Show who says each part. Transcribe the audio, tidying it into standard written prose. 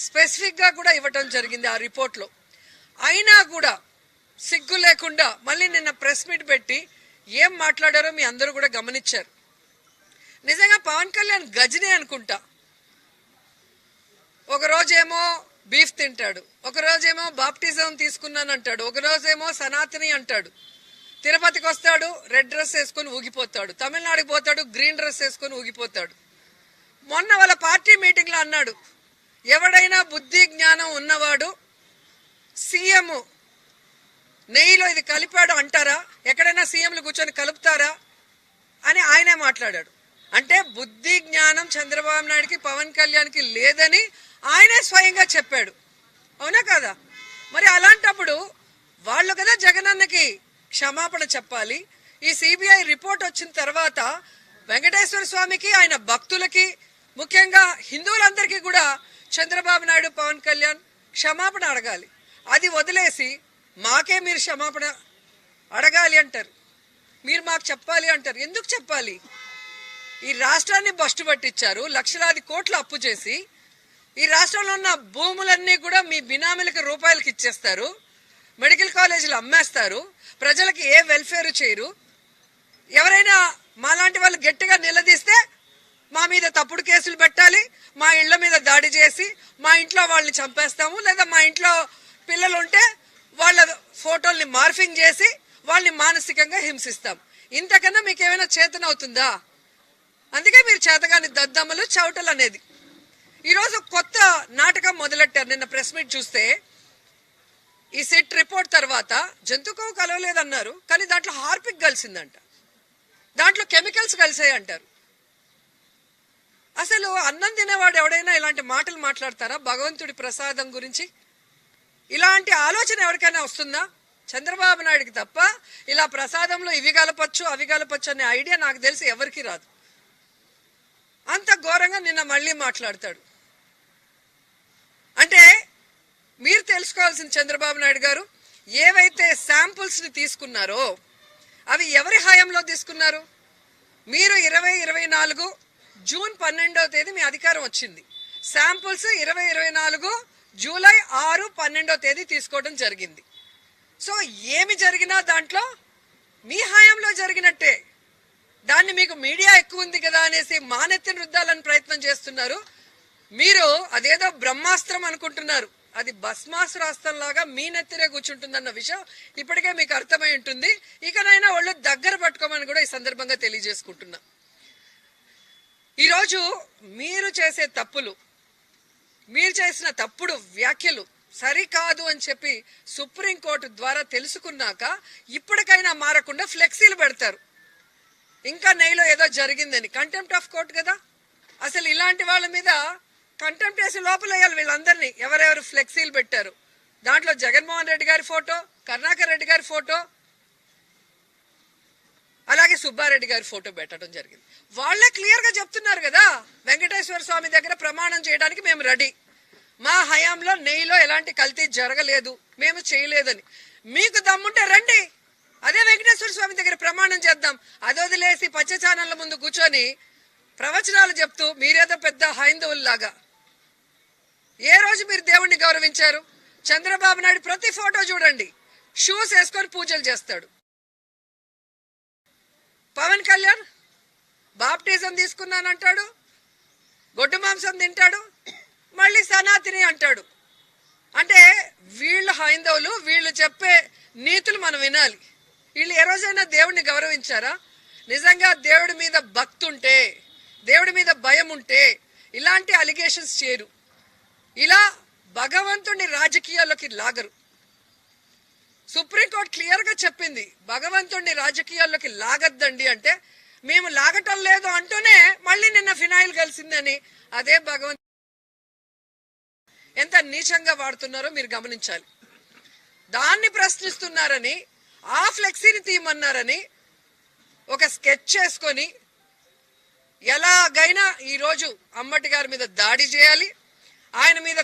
Speaker 1: Specific గా కూడా ఇవ్వటం జరిగింది ఆ రిపోర్ట్ లో. అయినా కూడా సిగ్గు లేకుండా మళ్ళీ నిన్న ప్రెస్ మీట్ పెట్టి ఏం మాట్లాడారో మీ అందరూ కూడా గమనించారు. నిజంగా పవన్ కళ్యాణ్ గజనే అనుకుంటా. ఒక రోజేమో బీఫ్ తింటాడు, ఒక రోజేమో బాప్టిజం తీసుకున్నాను అంటాడు, ఒక రోజేమో సనాతని అంటాడు, తిరుపతికి వస్తాడు రెడ్ డ్రెస్ వేసుకొని ఊగిపోతాడు, తమిళనాడుకి పోతాడు గ్రీన్ డ్రెస్ వేసుకొని ఊగిపోతాడు. మొన్న వాళ్ళ పార్టీ మీటింగ్ లో అన్నాడు, ఎవడైనా బుద్ధి జ్ఞానం ఉన్నవాడు సీఎం నెయ్యిలో ఇది కలిపాడు అంటారా? ఎక్కడైనా సీఎంలు కూర్చొని కలుపుతారా అని ఆయనే మాట్లాడాడు. అంటే బుద్ధి జ్ఞానం చంద్రబాబు నాయుడికి పవన్ కళ్యాణ్కి లేదని ఆయనే స్వయంగా చెప్పాడు. అవునా కదా? మరి అలాంటప్పుడు వాళ్ళు కదా జగనన్నకి క్షమాపణ చెప్పాలి. ఈ సిబిఐ రిపోర్ట్ వచ్చిన తర్వాత వెంకటేశ్వర స్వామికి ఆయన భక్తులకి ముఖ్యంగా హిందువులందరికీ కూడా చంద్రబాబు నాయుడు పవన్ కళ్యాణ్ క్షమాపణ అడగాలి. అది వదిలేసి మాకే మీరు క్షమాపణ అడగాలి అంటారు, మీరు మాకు చెప్పాలి అంటారు. ఎందుకు చెప్పాలి? ఈ రాష్ట్రాన్ని బస్టు పట్టించారు, లక్షలాది కోట్లు అప్పు చేసి ఈ రాష్ట్రంలో ఉన్న భూములన్నీ కూడా మీ బినామీలకు రూపాయలకి ఇచ్చేస్తారు, మెడికల్ కాలేజీలు అమ్మేస్తారు, ప్రజలకి ఏ వెల్ఫేర్ చేయరు. ఎవరైనా మాలాంటి వాళ్ళు గట్టిగా నిలదీస్తే మా మీద తప్పుడు కేసులు పెట్టాలి, మా ఇళ్ల మీద దాడి చేసి మా ఇంట్లో వాళ్ళని చంపేస్తాము, లేదా మా ఇంట్లో పిల్లలు ఉంటే వాళ్ళ ఫోటోల్ని మార్ఫింగ్ చేసి వాళ్ళని మానసికంగా హింసిస్తాం. ఇంతకన్నా మీకేమైనా చేతన అవుతుందా? అందుకే మీరు చేతగాని దద్దమ్మలు చౌటలు అనేది. ఈరోజు కొత్త నాటకం మొదలెట్టారు. నిన్న ప్రెస్ మీట్ చూస్తే ఈ సిట్ రిపోర్ట్ తర్వాత జంతుకో కలవలేదన్నారు, కానీ దాంట్లో హార్పిక్ కలిసిందంట, దాంట్లో కెమికల్స్ కలిసాయి అంటారు. అసలు అన్నం తినేవాడు ఎవడైనా ఇలాంటి మాటలు మాట్లాడతారా? భగవంతుడి ప్రసాదం గురించి ఇలాంటి ఆలోచన ఎవరికైనా వస్తుందా? చంద్రబాబు నాయుడికి తప్ప ఇలా ప్రసాదంలో ఇవి కలపచ్చు అవి కలపచ్చు అనే ఐడియా నాకు తెలిసి ఎవరికి రాదు. అంత ఘోరంగా నిన్న మళ్ళీ మాట్లాడతాడు. అంటే మీరు తెలుసుకోవాల్సిన చంద్రబాబు నాయుడు గారు, ఏవైతే శాంపుల్స్ ని తీసుకున్నారో అవి ఎవరి హయాంలో తీసుకున్నారు? మీరు 2024 జూన్ 12వ తేదీ మీ అధికారం వచ్చింది. శాంపుల్స్ 2024 జూలై 6, 12వ తేదీ తీసుకోవడం జరిగింది. సో ఏమి జరిగినా దాంట్లో మీ హయాంలో జరిగినట్టే. దాన్ని మీకు మీడియా ఎక్కువ ఉంది కదా అనేసి మానెత్తిన రుద్దాలని ప్రయత్నం చేస్తున్నారు. మీరు అదేదో బ్రహ్మాస్త్రం అనుకుంటున్నారు, అది భస్మాస్త్రాస్త్రంలాగా మీ నెత్తిరే కూర్చుంటుందన్న విషయం ఇప్పటికే మీకు అర్థమై ఉంటుంది. ఇకనైనా వాళ్ళు దగ్గర పట్టుకోమని కూడా ఈ సందర్భంగా తెలియజేసుకుంటున్నా. ఈరోజు మీరు చేసే తప్పులు, మీరు చేసిన తప్పుడు వ్యాఖ్యలు సరికాదు అని చెప్పి సుప్రీంకోర్టు ద్వారా తెలుసుకున్నాక ఇప్పటికైనా మారకుండా ఫ్లెక్సీలు పెడతారు. ఇంకా నెయ్యిలో ఏదో జరిగిందని కంటెంప్ట్ ఆఫ్ కోర్ట్ కదా. అసలు ఇలాంటి వాళ్ళ మీద కంటెంప్ట్ వేసి లోపల వేయాలి వీళ్ళందరినీ. ఎవరెవరు ఫ్లెక్సీలు పెట్టారు, దాంట్లో జగన్మోహన్ రెడ్డి గారి ఫోటో, కరుణాకర్ రెడ్డి గారి ఫోటో, అలాగే సుబ్బారెడ్డి గారి ఫోటో పెట్టడం జరిగింది. వాళ్లే క్లియర్ గా చెప్తున్నారు కదా, వెంకటేశ్వర స్వామి దగ్గర ప్రమాణం చేయడానికి మేము రెడీ, మా హయాంలో నెయ్యిలో ఎలాంటి కల్తీ జరగలేదు, మేము చేయలేదని. మీకు దమ్ముంటే రండి, అదే వెంకటేశ్వర స్వామి దగ్గర ప్రమాణం చేద్దాం. అది వదిలేసి పచ్చ ఛానళ్ల ముందు కూర్చొని ప్రవచనాలు చెప్తూ మీరేదో పెద్ద హైందవుల్లాగా. ఏ రోజు మీరు దేవుణ్ణి గౌరవించారు? చంద్రబాబు నాయుడు ప్రతి ఫోటో చూడండి, షూస్ వేసుకొని పూజలు చేస్తాడు. పవన్ కళ్యాణ్ బాప్టిజం తీసుకున్నానంటాడు, గొడ్డు మాంసం తింటాడు, మళ్ళీ సనాతిని అంటాడు. అంటే వీళ్ళు హైందవులు, వీళ్ళు చెప్పే నీతులు మనం వినాలి. వీళ్ళు ఏ రోజైనా దేవుడిని గౌరవించారా? నిజంగా దేవుడి మీద భక్తి ఉంటే, దేవుడి మీద భయం ఉంటే ఇలాంటి అలిగేషన్స్ చేయరు. ఇలా భగవంతుడిని రాజకీయాల్లోకి లాగరు. సుప్రీంకోర్టు క్లియర్ గా చెప్పింది, భగవంతుడిని రాజకీయాల్లోకి లాగద్దండి. అంటే మేము లాగటం లేదు అంటూనే మళ్ళీ నిన్న ఫినాయిల్ కలిసిందని అదే భగవంతు ఎంత నీచంగా వాడుతున్నారో మీరు గమనించాలి. దాన్ని ప్రశ్నిస్తున్నారని, ఆ ఫ్లెక్సీని తీయమన్నారని ఒక స్కెచ్ చేసుకొని ఎలాగైనా ఈ రోజు అమ్మటి గారి మీద దాడి చేయాలి, ఆయన మీద